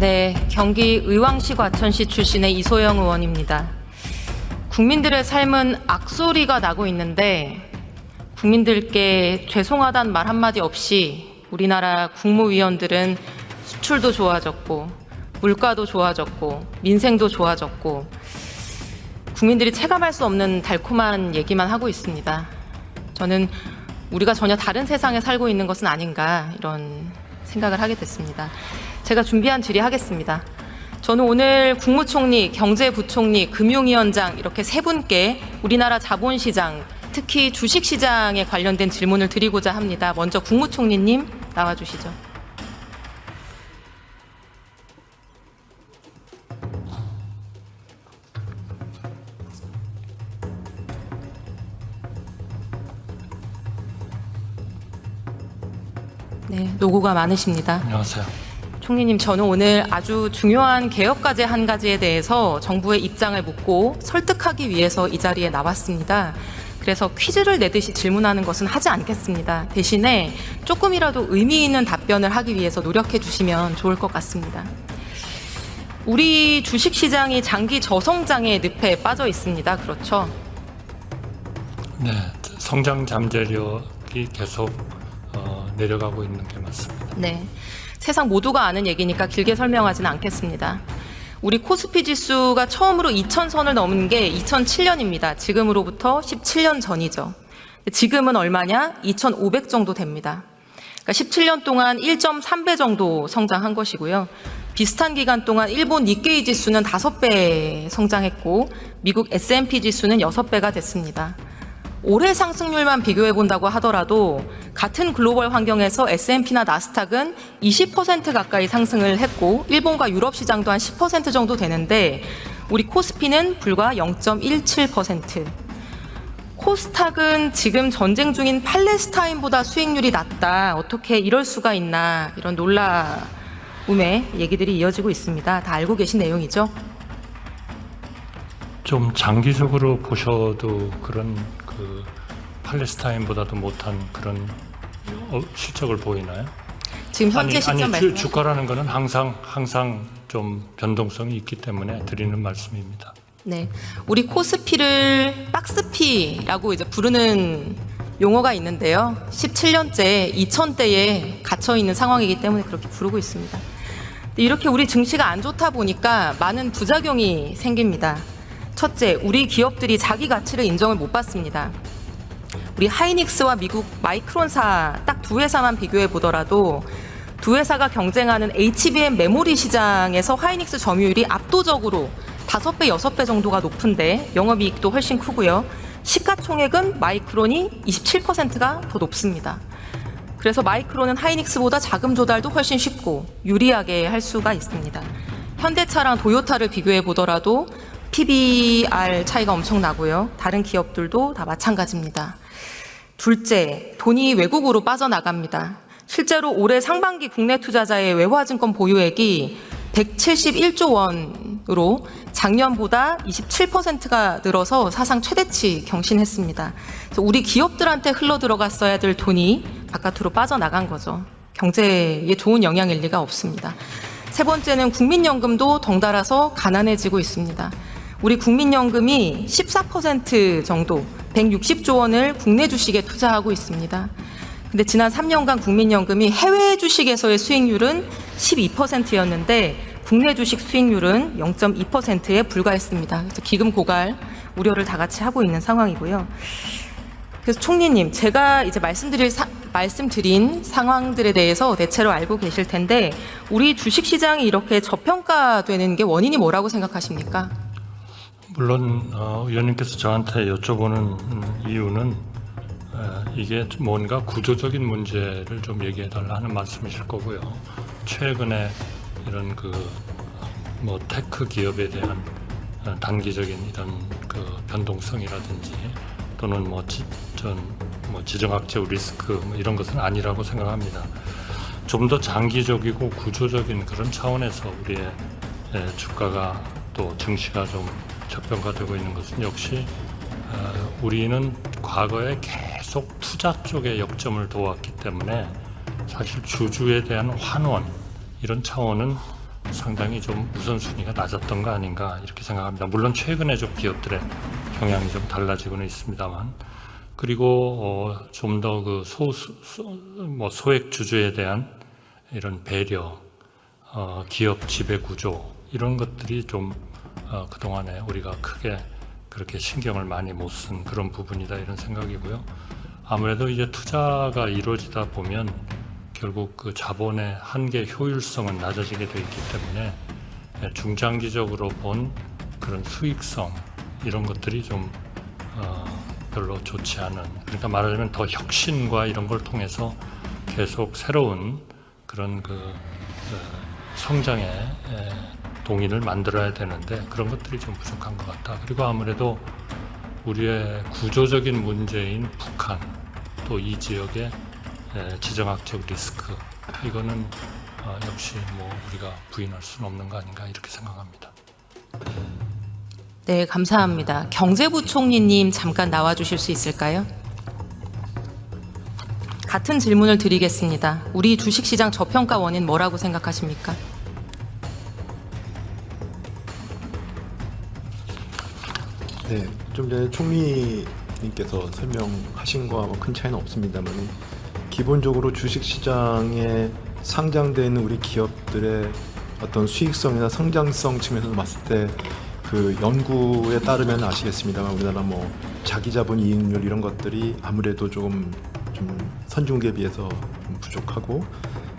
네, 경기 의왕시 과천시 출신의 이소영 의원입니다. 국민들의 삶은 악소리가 나고 있는데 국민들께 죄송하단 말 한마디 없이 우리나라 국무위원들은 수출도 좋아졌고 물가도 좋아졌고 민생도 좋아졌고 국민들이 체감할 수 없는 달콤한 얘기만 하고 있습니다. 저는 우리가 전혀 다른 세상에 살고 있는 것은 아닌가 이런 생각을 하게 됐습니다. 제가 준비한 질의하겠습니다. 저는 오늘 국무총리, 경제부총리, 금융위원장 이렇게 세 분께 우리나라 자본시장, 특히 주식시장에 관련된 질문을 드리고자 합니다. 먼저 국무총리님 나와주시죠. 네, 노고가 많으십니다. 안녕하세요. 총리님, 저는 오늘 아주 중요한 개혁 과제 한 가지에 대해서 정부의 입장을 묻고 설득하기 위해서 이 자리에 나왔습니다. 그래서 퀴즈를 내듯이 질문하는 것은 하지 않겠습니다. 대신에 조금이라도 의미 있는 답변을 하기 위해서 노력해 주시면 좋을 것 같습니다. 우리 주식시장이 장기 저성장의 늪에 빠져 있습니다. 그렇죠? 네, 성장 잠재력이 계속 내려가고 있는 게 맞습니다. 네, 세상 모두가 아는 얘기니까 길게 설명하지는 않겠습니다. 우리 코스피 지수가 처음으로 2000선을 넘은 게 2007년입니다. 지금으로부터 17년 전이죠. 지금은 얼마냐? 2500 정도 됩니다. 그러니까 17년 동안 1.3배 정도 성장한 것이고요. 비슷한 기간 동안 일본 니케이 지수는 5배 성장했고 미국 S&P 지수는 6배가 됐습니다. 올해 상승률만 비교해 본다고 하더라도 같은 글로벌 환경에서 S&P나 나스닥은 20% 가까이 상승을 했고 일본과 유럽 시장도 한 10% 정도 되는데 우리 코스피는 불과 0.17%. 코스닥은 지금 전쟁 중인 팔레스타인보다 수익률이 낮다. 어떻게 이럴 수가 있나. 이런 놀라움의 얘기들이 이어지고 있습니다. 다 알고 계신 내용이죠? 좀 장기적으로 보셔도 그런 팔레스타인보다도 못한 그런 실적을 보이나요? 지금 현재 시점 말씀하시죠? 주가라는 것은 항상 좀 변동성이 있기 때문에 드리는 말씀입니다. 네, 우리 코스피를 박스피라고 이제 부르는 용어가 있는데요. 17년째 2000대에 갇혀 있는 상황이기 때문에 그렇게 부르고 있습니다. 이렇게 우리 증시가 안 좋다 보니까 많은 부작용이 생깁니다. 첫째, 우리 기업들이 자기 가치를 인정을 못 받습니다. 우리 하이닉스와 미국 마이크론사 딱 두 회사만 비교해 보더라도 두 회사가 경쟁하는 HBM 메모리 시장에서 하이닉스 점유율이 압도적으로 5배, 6배 정도가 높은데 영업이익도 훨씬 크고요. 시가총액은 마이크론이 27%가 더 높습니다. 그래서 마이크론은 하이닉스보다 자금 조달도 훨씬 쉽고 유리하게 할 수가 있습니다. 현대차랑 도요타를 비교해 보더라도 PBR 차이가 엄청 나고요. 다른 기업들도 다 마찬가지입니다. 둘째, 돈이 외국으로 빠져나갑니다. 실제로 올해 상반기 국내 투자자의 외화증권 보유액이 171조 원으로 작년보다 27%가 늘어서 사상 최대치 경신했습니다. 그래서 우리 기업들한테 흘러 들어갔어야 될 돈이 바깥으로 빠져나간 거죠. 경제에 좋은 영향일 리가 없습니다. 세 번째는 국민연금도 덩달아서 가난해지고 있습니다. 우리 국민연금이 14% 정도 160조 원을 국내 주식에 투자하고 있습니다. 근데 지난 3년간 국민연금이 해외 주식에서의 수익률은 12%였는데 국내 주식 수익률은 0.2%에 불과했습니다. 그래서 기금 고갈 우려를 다 같이 하고 있는 상황이고요. 그래서 총리님, 제가 이제 말씀드린 상황들에 대해서 대체로 알고 계실 텐데 우리 주식시장이 이렇게 저평가되는 게 원인이 뭐라고 생각하십니까? 물론 의원님께서 저한테 여쭤보는 이유는 이게 뭔가 구조적인 문제를 좀 얘기해달라 하는 말씀이실 거고요. 최근에 이런 테크 기업에 대한 단기적인 이런 변동성이라든지 또는 지정학적 리스크 이런 것은 아니라고 생각합니다. 좀 더 장기적이고 구조적인 그런 차원에서 우리의 주가가 또 증시가 좀 저평가되고 있는 것은 역시 우리는 과거에 계속 투자 쪽에 역점을 둬왔기 때문에 사실 주주에 대한 환원 이런 차원은 상당히 좀 우선순위가 낮았던 거 아닌가 이렇게 생각합니다. 물론 최근에 좀 기업들의 경향이 좀 달라지고는 있습니다만, 그리고 좀 더 그 소액 주주에 대한 이런 배려, 기업 지배 구조 이런 것들이 좀 그동안에 우리가 크게 그렇게 신경을 많이 못 쓴 그런 부분이다 이런 생각이고요. 아무래도 이제 투자가 이루어지다 보면 결국 그 자본의 한계 효율성은 낮아지게 돼 있기 때문에 중장기적으로 본 그런 수익성 이런 것들이 좀 별로 좋지 않은, 그러니까 말하자면 더 혁신과 이런 걸 통해서 계속 새로운 그런 성장의 동인을 만들어야 되는데 그런 것들이 좀 부족한 것 같다. 그리고 아무래도 우리의 구조적인 문제인 북한, 또 이 지역의 지정학적 리스크, 이거는 역시 뭐 우리가 부인할 수는 없는 거 아닌가 이렇게 생각합니다. 네, 감사합니다. 경제부총리님 잠깐 나와주실 수 있을까요? 같은 질문을 드리겠습니다. 우리 주식시장 저평가 원인 뭐라고 생각하십니까? 네, 좀 전에 총리님께서 설명하신 거와 뭐 큰 차이는 없습니다만, 기본적으로 주식시장에 상장되어 있는 우리 기업들의 어떤 수익성이나 성장성 측면에서 봤을 때 그 연구에 따르면 아시겠습니다만, 우리나라 뭐 자기자본 이익률 이런 것들이 아무래도 좀 선진국에 비해서 좀 부족하고,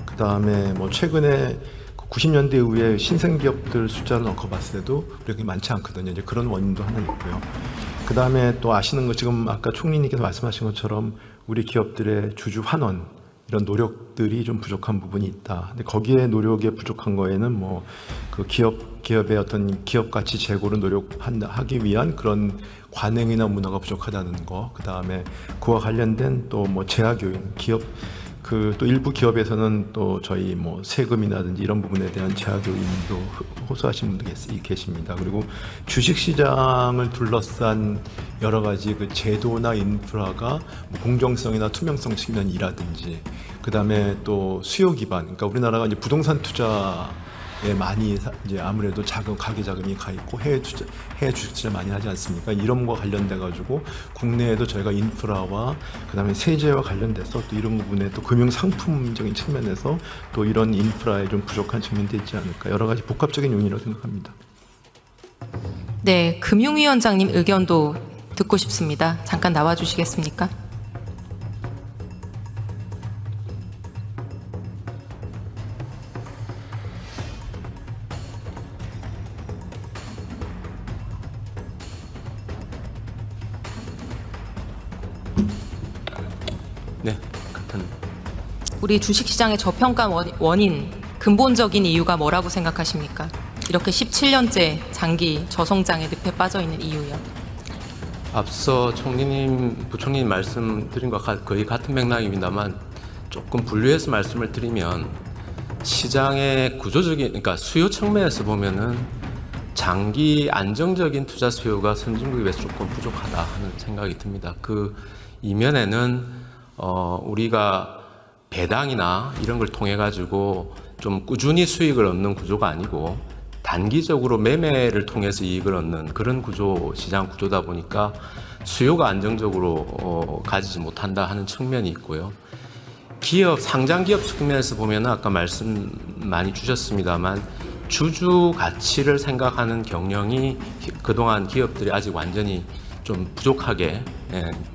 그 다음에 뭐 최근에 90년대 이후에 신생 기업들 숫자를 넣고 봤을 때도 그렇게 많지 않거든요. 이제 그런 원인도 하나 있고요. 그 다음에 또 아시는 거, 지금 아까 총리님께서 말씀하신 것처럼 우리 기업들의 주주 환원 이런 노력들이 좀 부족한 부분이 있다. 근데 거기에 노력에 부족한 거에는 뭐 그 기업의 어떤 기업 가치 제고를 노력하기 위한 그런 관행이나 문화가 부족하다는 거. 그 다음에 그와 관련된 또 뭐 재학 교육, 또 일부 기업에서는 또 저희 뭐 세금이라든지 이런 부분에 대한 재학 교육도 호소하시는 분들이 계십니다. 그리고 주식시장을 둘러싼 여러 가지 그 제도나 인프라가 뭐 공정성이나 투명성 측면이라든지, 그 다음에 또 수요 기반, 그러니까 우리나라가 이제 부동산 투자에 많이 이제 아무래도 가계 자금이 가 있고 해외 주식 투자 많이 하지 않습니까? 이런 거 관련돼 가지고 국내에도 저희가 인프라와 그다음에 세제와 관련돼서 또 이런 부분에 또 금융 상품적인 측면에서 또 이런 인프라에 좀 부족한 측면도 있지 않을까, 여러 가지 복합적인 요인이라고 생각합니다. 네, 금융위원장님 의견도 듣고 싶습니다. 잠깐 나와 주시겠습니까? 네, 같은. 우리 주식시장의 저평가 원인, 근본적인 이유가 뭐라고 생각하십니까? 이렇게 17년째 장기 저성장의 늪에 빠져 있는 이유요. 앞서 부총리님 말씀드린 것과 거의 같은 맥락입니다만 조금 분류해서 말씀을 드리면, 시장의 구조적인, 그러니까 수요 측면에서 보면은 장기 안정적인 투자 수요가 선진국에 비해서 조금 부족하다 하는 생각이 듭니다. 그 이면에는 우리가 배당이나 이런 걸 통해 가지고 좀 꾸준히 수익을 얻는 구조가 아니고 단기적으로 매매를 통해서 이익을 얻는 그런 시장 구조다 보니까 수요가 안정적으로 가지지 못한다 하는 측면이 있고요. 상장 기업 측면에서 보면 아까 말씀 많이 주셨습니다만, 주주 가치를 생각하는 경영이 그동안 기업들이 아직 완전히 좀 부족하게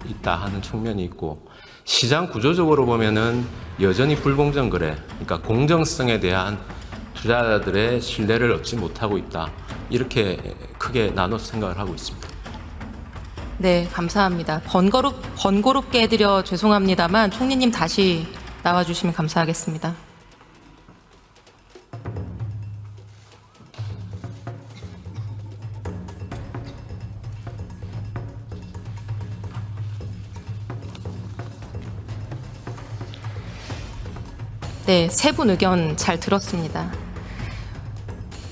있다 하는 측면이 있고, 시장 구조적으로 보면은 여전히 불공정 거래, 그러니까 공정성에 대한 투자자들의 신뢰를 얻지 못하고 있다, 이렇게 크게 나눠서 생각을 하고 있습니다. 네, 감사합니다. 번거롭게 해드려 죄송합니다만 총리님 다시 나와주시면 감사하겠습니다. 네, 세 분 의견 잘 들었습니다.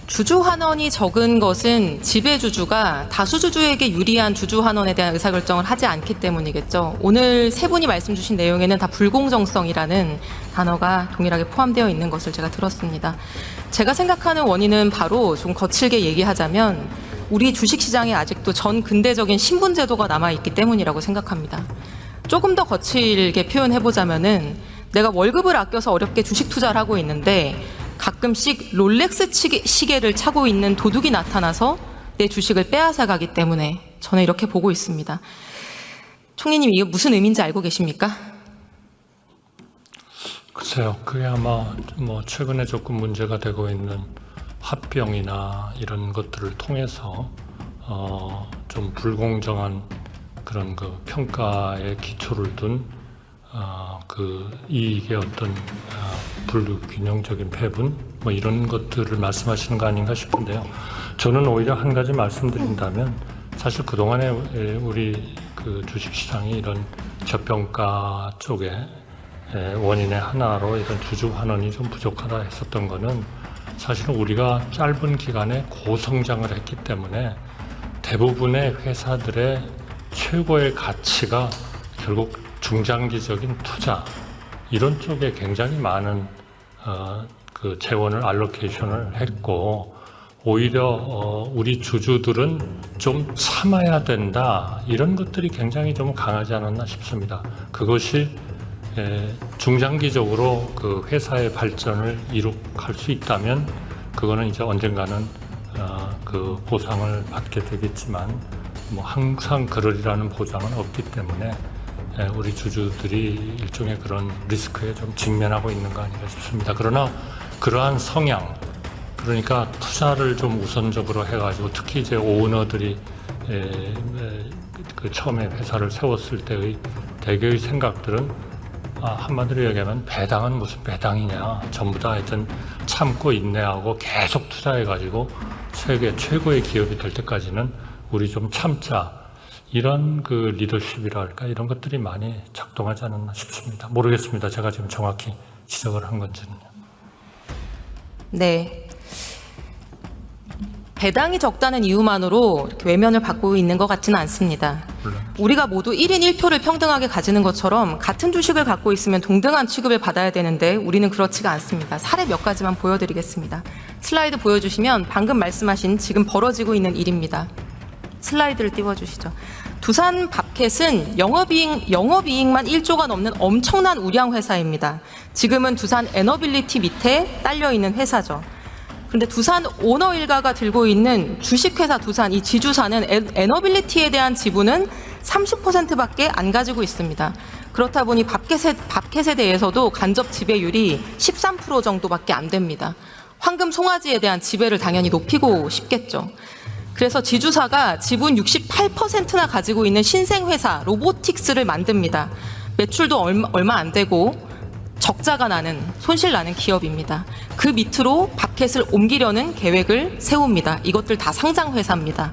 주주환원이 적은 것은 지배주주가 다수주주에게 유리한 주주환원에 대한 의사결정을 하지 않기 때문이겠죠. 오늘 세 분이 말씀 주신 내용에는 다 불공정성이라는 단어가 동일하게 포함되어 있는 것을 제가 들었습니다. 제가 생각하는 원인은 바로 좀 거칠게 얘기하자면 우리 주식시장에 아직도 전 근대적인 신분제도가 남아있기 때문이라고 생각합니다. 조금 더 거칠게 표현해보자면은 내가 월급을 아껴서 어렵게 주식 투자를 하고 있는데 가끔씩 롤렉스 시계를 차고 있는 도둑이 나타나서 내 주식을 빼앗아 가기 때문에 저는 이렇게 보고 있습니다. 총리님, 이게 무슨 의미인지 알고 계십니까? 글쎄요, 그게 아마 뭐 최근에 조금 문제가 되고 있는 합병이나 이런 것들을 통해서 좀 불공정한 그런 그 평가의 기초를 둔 그 이익의 어떤 불균형적인 배분 뭐 이런 것들을 말씀하시는 거 아닌가 싶은데요. 저는 오히려 한 가지 말씀드린다면 사실 그동안에 우리 그 주식시장이 이런 저평가 쪽에 원인의 하나로 이런 주주 환원이 좀 부족하다 했었던 거는 사실은 우리가 짧은 기간에 고성장을 했기 때문에 대부분의 회사들의 최고의 가치가 결국 중장기적인 투자 이런 쪽에 굉장히 많은 그 재원을 알로케이션을 했고 오히려 우리 주주들은 좀 참아야 된다 이런 것들이 굉장히 좀 강하지 않았나 싶습니다. 그것이 중장기적으로 그 회사의 발전을 이룩할 수 있다면 그거는 이제 언젠가는 그 보상을 받게 되겠지만 뭐 항상 그러리라는 보장은 없기 때문에 우리 주주들이 일종의 그런 리스크에 좀 직면하고 있는 거 아닌가 싶습니다. 그러나 그러한 성향, 그러니까 투자를 좀 우선적으로 해가지고 특히 이제 오너들이 그 처음에 회사를 세웠을 때의 대개의 생각들은 한마디로 얘기하면 배당은 무슨 배당이냐, 전부 다 하여튼 참고 인내하고 계속 투자해가지고 세계 최고의 기업이 될 때까지는 우리 좀 참자. 이런 그 리더십이랄까 이런 것들이 많이 작동하지 않았나 싶습니다. 모르겠습니다. 제가 지금 정확히 지적을 한 건지는요. 네. 배당이 적다는 이유만으로 이렇게 외면을 받고 있는 것 같지는 않습니다. 물론. 우리가 모두 1인 1표를 평등하게 가지는 것처럼 같은 주식을 갖고 있으면 동등한 취급을 받아야 되는데 우리는 그렇지가 않습니다. 사례 몇 가지만 보여드리겠습니다. 슬라이드 보여주시면 방금 말씀하신 지금 벌어지고 있는 일입니다. 슬라이드를 띄워주시죠. 두산 밥켓은 영업이익만 1조가 넘는 엄청난 우량 회사입니다. 지금은 두산 에너빌리티 밑에 딸려있는 회사죠. 그런데 두산 오너 일가가 들고 있는 주식회사 두산, 이 지주사는 에너빌리티에 대한 지분은 30%밖에 안 가지고 있습니다. 그렇다 보니 밥켓에 대해서도 간접 지배율이 13% 정도밖에 안 됩니다. 황금 송아지에 대한 지배를 당연히 높이고 싶겠죠. 그래서 지주사가 지분 68%나 가지고 있는 신생회사 로보틱스를 만듭니다. 매출도 얼마 안 되고 적자가 나는, 손실 나는 기업입니다. 그 밑으로 밥켓을 옮기려는 계획을 세웁니다. 이것들 다 상장회사입니다.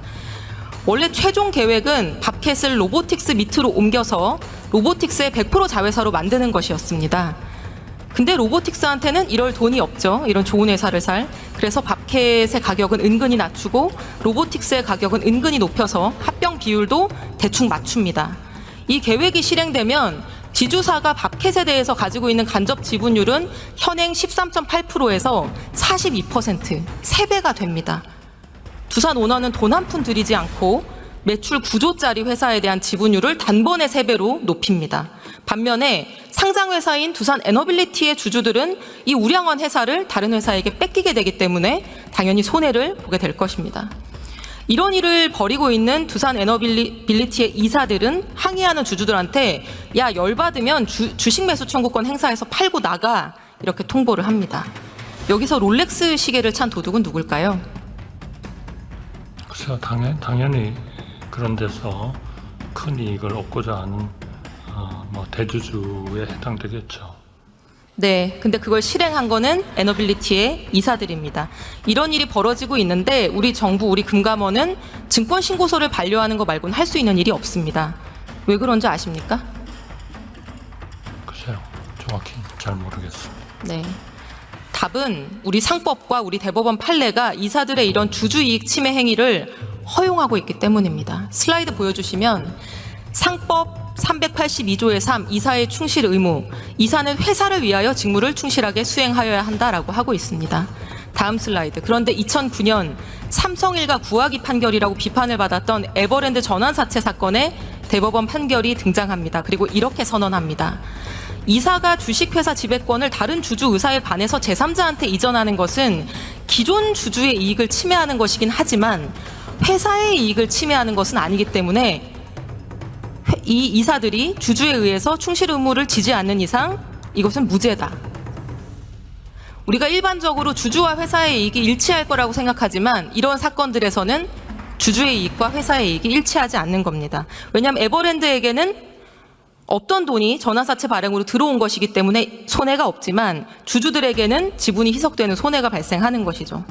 원래 최종 계획은 밥켓을 로보틱스 밑으로 옮겨서 로보틱스의 100% 자회사로 만드는 것이었습니다. 근데 로보틱스한테는 이럴 돈이 없죠. 이런 좋은 회사를 살. 그래서 밥켓의 가격은 은근히 낮추고 로보틱스의 가격은 은근히 높여서 합병 비율도 대충 맞춥니다. 이 계획이 실행되면 지주사가 밥켓에 대해서 가지고 있는 간접 지분율은 현행 13.8%에서 42%, 3배가 됩니다. 두산 오너는 돈 한 푼 들이지 않고 매출 9조짜리 회사에 대한 지분율을 단번에 3배로 높입니다. 반면에 상장회사인 두산 에너빌리티의 주주들은 이 우량한 회사를 다른 회사에게 뺏기게 되기 때문에 당연히 손해를 보게 될 것입니다. 이런 일을 벌이고 있는 두산 에너빌리티의 이사들은 항의하는 주주들한테 야, 열받으면 주식 매수 청구권 행사해서 팔고 나가, 이렇게 통보를 합니다. 여기서 롤렉스 시계를 찬 도둑은 누굴까요? 글쎄요, 당연히 그런 데서 큰 이익을 얻고자 하는 뭐 대주주에 해당되겠죠. 네, 근데 그걸 실행한 거는 에너빌리티의 이사들입니다. 이런 일이 벌어지고 있는데 우리 정부, 우리 금감원은 증권신고서를 반려하는 거 말고는 할 수 있는 일이 없습니다. 왜 그런지 아십니까? 글쎄요, 정확히 잘 모르겠어요. 네. 답은 우리 상법과 우리 대법원 판례가 이사들의 이런 주주이익 침해 행위를 허용하고 있기 때문입니다. 슬라이드 보여주시면 상법 382조의 3 이사의 충실 의무, 이사는 회사를 위하여 직무를 충실하게 수행하여야 한다라고 하고 있습니다. 다음 슬라이드. 그런데 2009년 삼성일가 구하기 판결이라고 비판을 받았던 에버랜드 전환사채 사건에 대법원 판결이 등장합니다. 그리고 이렇게 선언합니다. 이사가 주식회사 지배권을 다른 주주 의사에 반해서 제3자한테 이전하는 것은 기존 주주의 이익을 침해하는 것이긴 하지만 회사의 이익을 침해하는 것은 아니기 때문에 이 이사들이 주주에 의해서 충실 의무를 지지 않는 이상 이것은 무죄다. 우리가 일반적으로 주주와 회사의 이익이 일치할 거라고 생각하지만 이런 사건들에서는 주주의 이익과 회사의 이익이 일치하지 않는 겁니다. 왜냐하면 에버랜드에게는 없던 돈이 전환사채 발행으로 들어온 것이기 때문에 손해가 없지만 주주들에게는 지분이 희석되는 손해가 발생하는 것이죠.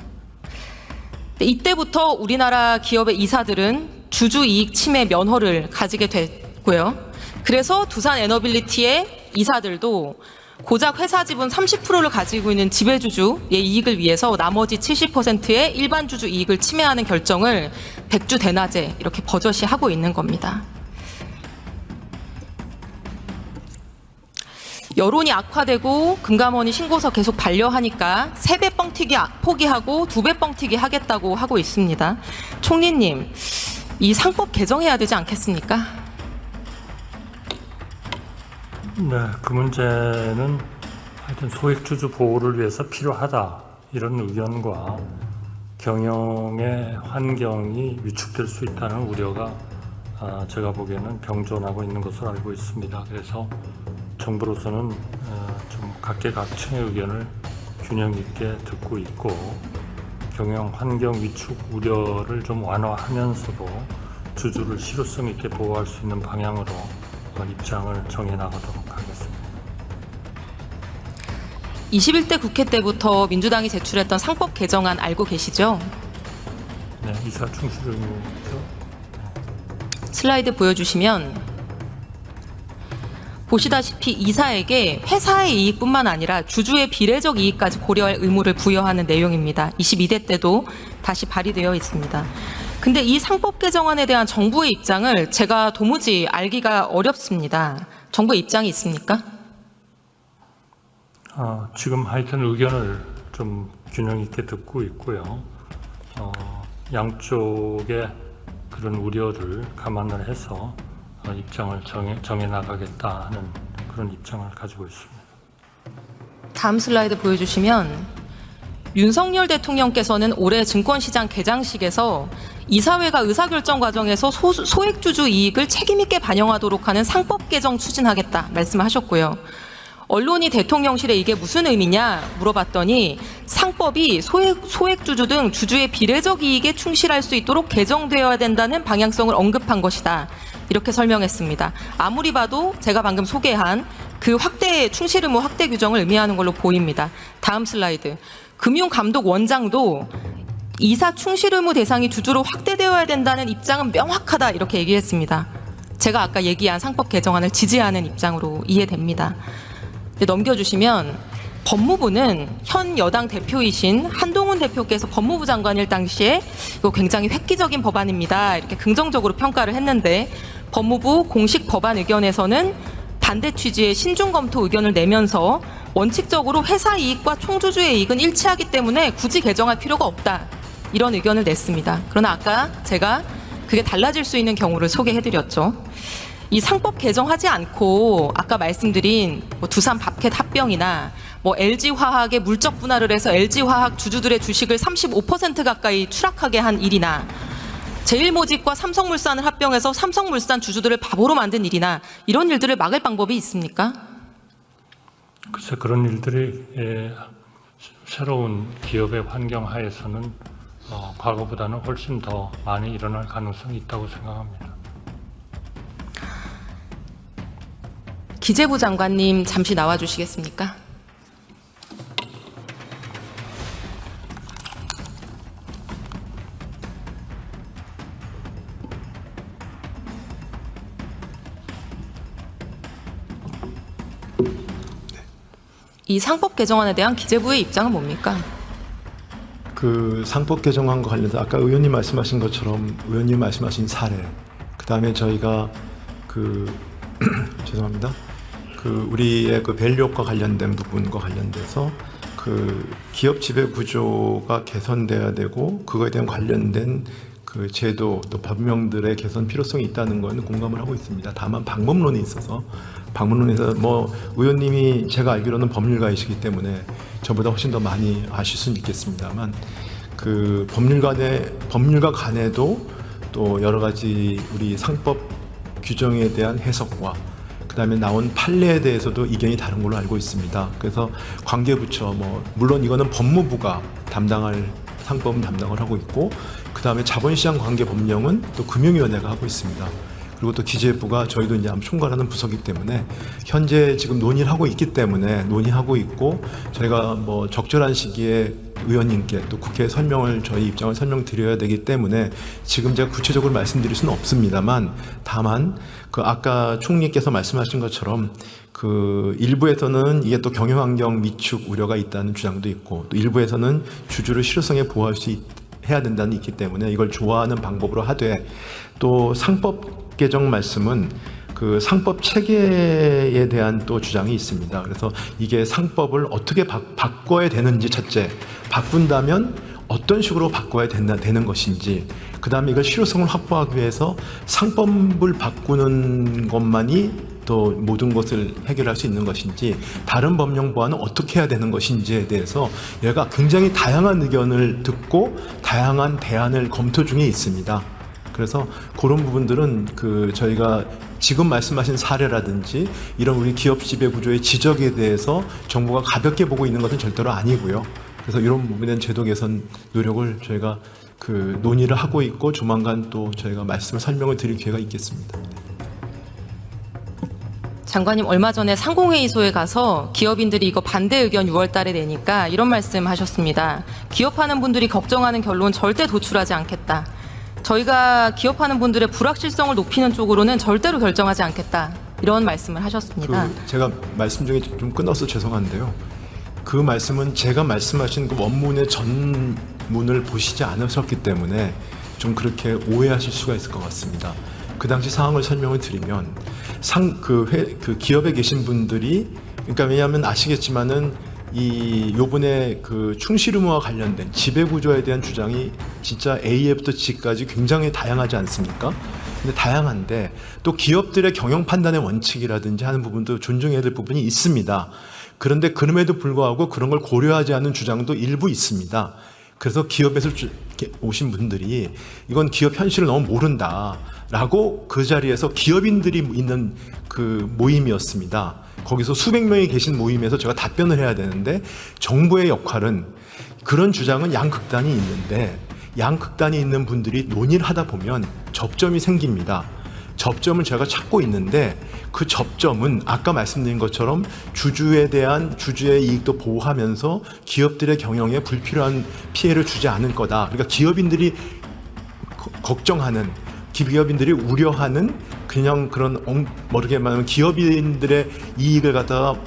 이때부터 우리나라 기업의 이사들은 주주 이익 침해 면허를 가지게 됐고요. 그래서 두산 에너빌리티의 이사들도 고작 회사 지분 30%를 가지고 있는 지배주주의 이익을 위해서 나머지 70%의 일반 주주 이익을 침해하는 결정을 백주 대낮에 이렇게 버젓이 하고 있는 겁니다. 여론이 악화되고 금감원이 신고서 계속 반려하니까 3배 뻥튀기 포기하고 2배 뻥튀기 하겠다고 하고 있습니다. 총리님, 이 상법 개정해야 되지 않겠습니까? 네, 그 문제는 하여튼 소액주주 보호를 위해서 필요하다 이런 의견과 경영의 환경이 위축될 수 있다는 우려가 제가 보기에는 병존하고 있는 것으로 알고 있습니다. 그래서 정부로서는 좀 각계각층의 의견을 균형 있게 듣고 있고 경영 환경 위축 우려를 좀 완화하면서도 주주를 실효성 있게 보호할 수 있는 방향으로 입장을 정해 나가도록 하겠습니다. 21대 국회 때부터 민주당이 제출했던 상법 개정안 알고 계시죠? 네, 이사 충실 의무죠. 슬라이드 보여주시면 보시다시피 이사에게 회사의 이익뿐만 아니라 주주의 비례적 이익까지 고려할 의무를 부여하는 내용입니다. 22대 때도 다시 발의되어 있습니다. 근데 이 상법 개정안에 대한 정부의 입장을 제가 도무지 알기가 어렵습니다. 정부의 입장이 있습니까? 지금 하여튼 의견을 좀 균형 있게 듣고 있고요. 양쪽의 그런 우려를 감안을 해서 입장을 정해 나가겠다 하는 그런 입장을 가지고 있습니다. 다음 슬라이드 보여주시면 윤석열 대통령께서는 올해 증권시장 개장식에서 이사회가 의사결정 과정에서 소액주주 이익을 책임있게 반영하도록 하는 상법 개정 추진하겠다 말씀하셨고요. 언론이 대통령실에 이게 무슨 의미냐 물어봤더니 상법이 소액주주 등 주주의 비례적 이익에 충실할 수 있도록 개정되어야 된다는 방향성을 언급한 것이다. 이렇게 설명했습니다. 아무리 봐도 제가 방금 소개한 그 충실 의무 확대 규정을 의미하는 걸로 보입니다. 다음 슬라이드. 금융감독원장도 이사 충실 의무 대상이 주주로 확대되어야 된다는 입장은 명확하다 이렇게 얘기했습니다. 제가 아까 얘기한 상법 개정안을 지지하는 입장으로 이해됩니다. 넘겨주시면 법무부는 현 여당 대표이신 한동훈 대표께서 법무부 장관일 당시에 이거 굉장히 획기적인 법안입니다. 이렇게 긍정적으로 평가를 했는데 법무부 공식 법안 의견에서는 반대 취지의 신중 검토 의견을 내면서 원칙적으로 회사 이익과 총주주의 이익은 일치하기 때문에 굳이 개정할 필요가 없다. 이런 의견을 냈습니다. 그러나 아까 제가 그게 달라질 수 있는 경우를 소개해드렸죠. 이 상법 개정하지 않고 아까 말씀드린 두산 밥캣 합병이나 LG화학의 물적 분할을 해서 LG화학 주주들의 주식을 35% 가까이 추락하게 한 일이나 제일모직과 삼성물산을 합병해서 삼성물산 주주들을 바보로 만든 일이나 이런 일들을 막을 방법이 있습니까? 글쎄 그런 일들이 새로운 기업의 환경 하에서는 과거보다는 훨씬 더 많이 일어날 가능성이 있다고 생각합니다. 기재부 장관님 잠시 나와 주시겠습니까? 이 상법 개정안에 대한 기재부의 입장은 뭡니까? 그 상법 개정안과 관련해서 아까 의원님 말씀하신 것처럼 의원님 말씀하신 사례, 그 다음에 저희가 죄송합니다. 우리의 그 밸류업과 관련된 부분과 관련돼서 그 기업 지배 구조가 개선돼야 되고 그거에 대한 관련된 그 제도 또 법령들의 개선 필요성이 있다는 건 공감을 하고 있습니다. 다만 방법론에 있어서 뭐 의원님이 제가 알기로는 법률가이시기 때문에 저보다 훨씬 더 많이 아실 수는 있겠습니다만 그 법률가 간에도 또 여러 가지 우리 상법 규정에 대한 해석과 그다음에 나온 판례에 대해서도 이견이 다른 걸로 알고 있습니다. 그래서 관계부처 물론 이거는 법무부가 상법은 담당을 하고 있고 그다음에 자본시장 관계 법령은 또 금융위원회가 하고 있습니다. 그리고 또 기재부가 저희도 이제 총괄하는 부서이기 때문에 현재 지금 논의를 하고 있기 때문에 논의하고 있고 저희가 적절한 시기에 의원님께 또 국회에 저희 입장을 설명드려야 되기 때문에 지금 제가 구체적으로 말씀드릴 수는 없습니다만 다만 아까 총리께서 말씀하신 것처럼 일부에서는 이게 또 경영환경 위축 우려가 있다는 주장도 있고 또 일부에서는 주주를 실효성에 보호할 수 해야 된다는 있기 때문에 이걸 좋아하는 방법으로 하되 또 상법 개정 말씀은 상법 체계에 대한 또 주장이 있습니다. 그래서 이게 상법을 어떻게 바꿔야 되는지 첫째, 바꾼다면 어떤 식으로 바꿔야 되는 것인지, 그 다음에 이걸 실효성을 확보하기 위해서 상법을 바꾸는 것만이 또 모든 것을 해결할 수 있는 것인지 다른 법령 보완은 어떻게 해야 되는 것인지에 대해서 얘가 굉장히 다양한 의견을 듣고 다양한 대안을 검토 중에 있습니다. 그래서 그런 부분들은 저희가 지금 말씀하신 사례라든지 이런 우리 기업 지배 구조의 지적에 대해서 정부가 가볍게 보고 있는 것은 절대로 아니고요. 그래서 이런 부분에 대한 제도 개선 노력을 저희가 논의를 하고 있고 조만간 또 저희가 설명을 드릴 기회가 있겠습니다. 장관님 얼마 전에 상공회의소에 가서 기업인들이 이거 반대 의견 6월 달에 내니까 이런 말씀 하셨습니다. 기업하는 분들이 걱정하는 결론 절대 도출하지 않겠다. 저희가 기업하는 분들의 불확실성을 높이는 쪽으로는 절대로 결정하지 않겠다. 이런 말씀을 하셨습니다. 제가 말씀 중에 좀 끊어서 죄송한데요. 그 말씀은 제가 말씀하신 원문의 전문을 보시지 않으셨기 때문에 좀 그렇게 오해하실 수가 있을 것 같습니다. 그 당시 상황을 설명을 드리면 기업에 계신 분들이 그러니까 왜냐하면 아시겠지만은 요번에 충실 의무와 관련된 지배 구조에 대한 주장이 진짜 A부터 G까지 굉장히 다양하지 않습니까? 근데 다양한데 또 기업들의 경영 판단의 원칙이라든지 하는 부분도 존중해야 될 부분이 있습니다. 그런데 그럼에도 불구하고 그런 걸 고려하지 않은 주장도 일부 있습니다. 그래서 기업에서 오신 분들이 이건 기업 현실을 너무 모른다라고 그 자리에서 기업인들이 있는 모임이었습니다. 거기서 수백 명이 계신 모임에서 제가 답변을 해야 되는데 정부의 역할은 그런 주장은 양극단이 있는데 양극단이 있는 분들이 논의를 하다 보면 접점이 생깁니다. 접점을 제가 찾고 있는데 그 접점은 아까 말씀드린 것처럼 주주에 대한 주주의 이익도 보호하면서 기업들의 경영에 불필요한 피해를 주지 않을 거다. 그러니까 기업인들이 걱정하는 기업인들이 우려하는 그냥 그런 모르게 말하면 기업인들의 이익을 갖다가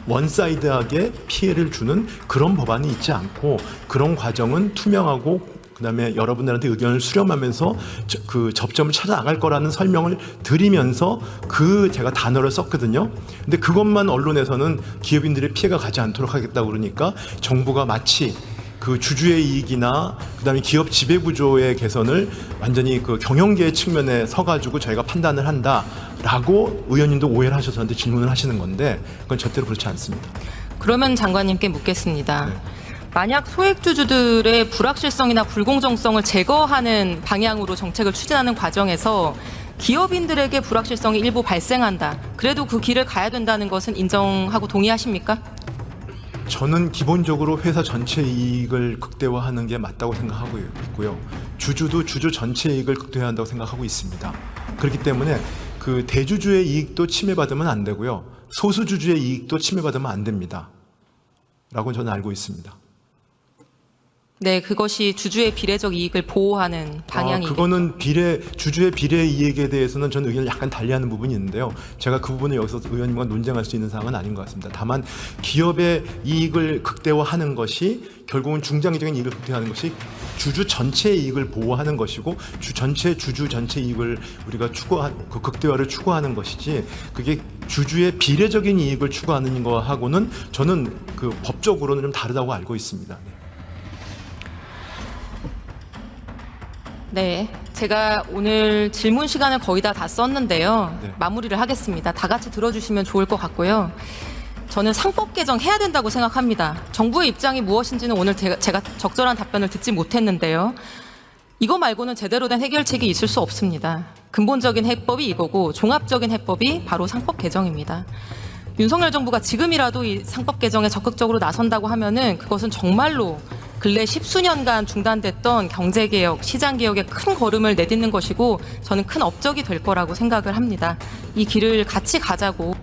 원사이드하게 피해를 주는 그런 법안이 있지 않고 그런 과정은 투명하고 그다음에 여러분들한테 의견을 수렴하면서 그 접점을 찾아 나갈 거라는 설명을 드리면서 제가 단어를 썼거든요. 근데 그것만 언론에서는 기업인들의 피해가 가지 않도록 하겠다고 그러니까 정부가 마치 주주의 이익이나 그다음에 기업 지배 구조의 개선을 완전히 경영계의 측면에 서가지고 저희가 판단을 한다라고 의원님도 오해를 하셔서 저한테 질문을 하시는 건데 그건 절대로 그렇지 않습니다. 그러면 장관님께 묻겠습니다. 네. 만약 소액주주들의 불확실성이나 불공정성을 제거하는 방향으로 정책을 추진하는 과정에서 기업인들에게 불확실성이 일부 발생한다. 그래도 그 길을 가야 된다는 것은 인정하고 동의하십니까? 저는 기본적으로 회사 전체 이익을 극대화하는 게 맞다고 생각하고 있고요. 주주도 주주 전체 이익을 극대화해야 한다고 생각하고 있습니다. 그렇기 때문에 대주주의 이익도 침해받으면 안 되고요. 소수주주의 이익도 침해받으면 안 됩니다. 라고 저는 알고 있습니다. 네, 그것이 주주의 비례적 이익을 보호하는 방향이겠죠. 그거는 주주의 비례 이익에 대해서는 저는 의견을 약간 달리하는 부분이 있는데요. 제가 그 부분을 여기서 의원님과 논쟁할 수 있는 사항은 아닌 것 같습니다. 다만 기업의 이익을 극대화하는 것이 결국은 중장기적인 이익을 극대화하는 것이 주주 전체의 이익을 보호하는 것이고 주주 전체 이익을 우리가 그 극대화를 추구하는 것이지 그게 주주의 비례적인 이익을 추구하는 거하고는 저는 그 법적으로는 좀 다르다고 알고 있습니다. 네, 제가 오늘 질문 시간을 거의 다 썼는데요. 네. 마무리를 하겠습니다. 다 같이 들어주시면 좋을 것 같고요. 저는 상법 개정해야 된다고 생각합니다. 정부의 입장이 무엇인지는 오늘 제가 적절한 답변을 듣지 못했는데요. 이거 말고는 제대로 된 해결책이 있을 수 없습니다. 근본적인 해법이 이거고 종합적인 해법이 바로 상법 개정입니다. 윤석열 정부가 지금이라도 이 상법 개정에 적극적으로 나선다고 하면은 그것은 정말로 근래 10수년간 중단됐던 경제개혁, 시장개혁에 큰 걸음을 내딛는 것이고 저는 큰 업적이 될 거라고 생각을 합니다. 이 길을 같이 가자고